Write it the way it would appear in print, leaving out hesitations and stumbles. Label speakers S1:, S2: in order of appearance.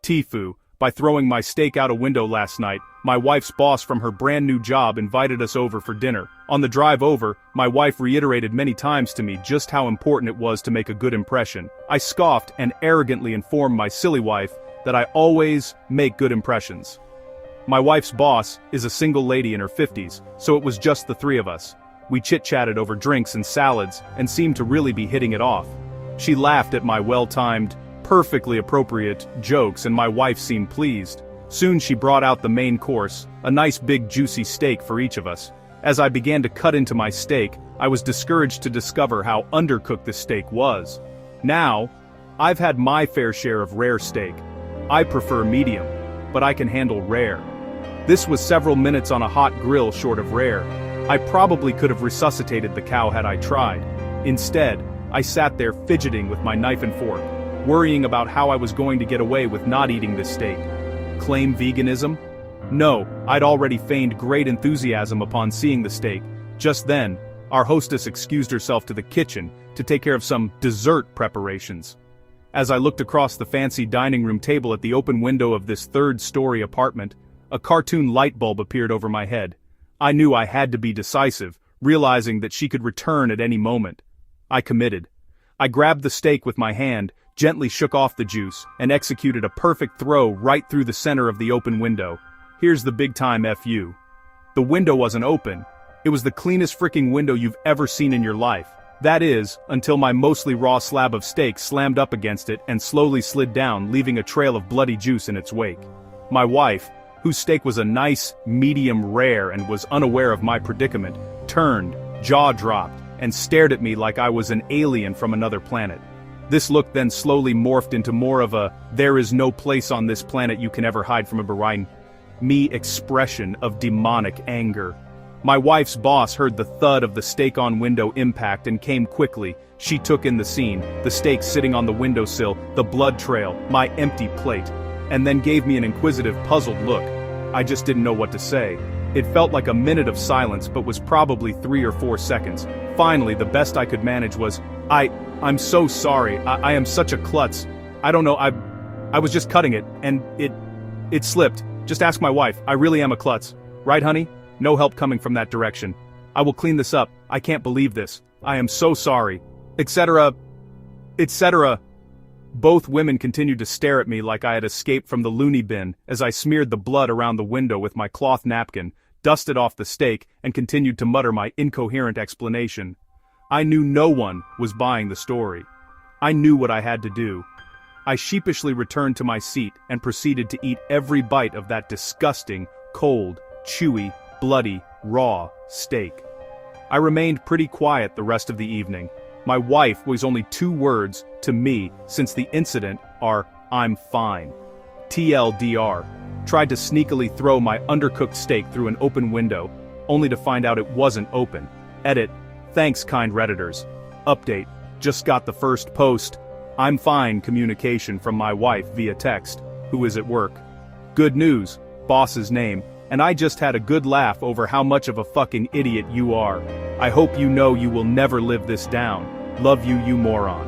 S1: Tfue, by throwing my steak out a window last night, my wife's boss from her brand new job invited us over for dinner. On the drive over, my wife reiterated many times to me just how important it was to make a good impression. I scoffed and arrogantly informed my silly wife that I always make good impressions. My wife's boss is a single lady in her 50s, so it was just the three of us. We chit-chatted over drinks and salads and seemed to really be hitting it off. She laughed at my well-timed, perfectly appropriate jokes, and my wife seemed pleased. Soon she brought out the main course, a nice big juicy steak for each of us. As I began to cut into my steak, I was discouraged to discover how undercooked the steak was. Now, I've had my fair share of rare steak. I prefer medium, but I can handle rare. This was several minutes on a hot grill short of rare. I probably could have resuscitated the cow had I tried. Instead, I sat there fidgeting with my knife and fork, worrying about how I was going to get away with not eating this steak. Claim veganism? No, I'd already feigned great enthusiasm upon seeing the steak. Just then, our hostess excused herself to the kitchen to take care of some dessert preparations. As I looked across the fancy dining room table at the open window of this third-story apartment, a cartoon light bulb appeared over my head. I knew I had to be decisive, realizing that she could return at any moment. I committed. I grabbed the steak with my hand, gently shook off the juice, and executed a perfect throw right through the center of the open window. Here's the big-time FU. The window wasn't open. It was the cleanest freaking window you've ever seen in your life. That is, until my mostly raw slab of steak slammed up against it and slowly slid down, leaving a trail of bloody juice in its wake. My wife, whose steak was a nice, medium rare and was unaware of my predicament, turned, jaw dropped, and stared at me like I was an alien from another planet. This look then slowly morphed into more of a, there is no place on this planet you can ever hide from a Brian me expression of demonic anger. My wife's boss heard the thud of the steak on window impact and came quickly. She took in the scene, the steak sitting on the windowsill, the blood trail, my empty plate, and then gave me an inquisitive, puzzled look. I just didn't know what to say. It felt like a minute of silence but was probably 3 or 4 seconds. Finally, the best I could manage was, I'm so sorry, I am such a klutz. I don't know, I was just cutting it, and it slipped. Just ask my wife, I really am a klutz. Right, honey? No help coming from that direction. I will clean this up, I can't believe this. I am so sorry. Etc. etc. Both women continued to stare at me like I had escaped from the loony bin as I smeared the blood around the window with my cloth napkin, dusted off the steak, and continued to mutter my incoherent explanation. I knew no one was buying the story. I knew what I had to do. I sheepishly returned to my seat and proceeded to eat every bite of that disgusting, cold, chewy, bloody, raw steak. I remained pretty quiet the rest of the evening. My wife was only 2 words to me since the incident are, I'm fine. TLDR. Tried to sneakily throw my undercooked steak through an open window, only to find out it wasn't open. Edit. Thanks, kind Redditors. Update. Just got the first post. I'm fine communication from my wife via text, who is at work. Good news, boss's name, and I just had a good laugh over how much of a fucking idiot you are. I hope you know you will never live this down. Love you, you moron.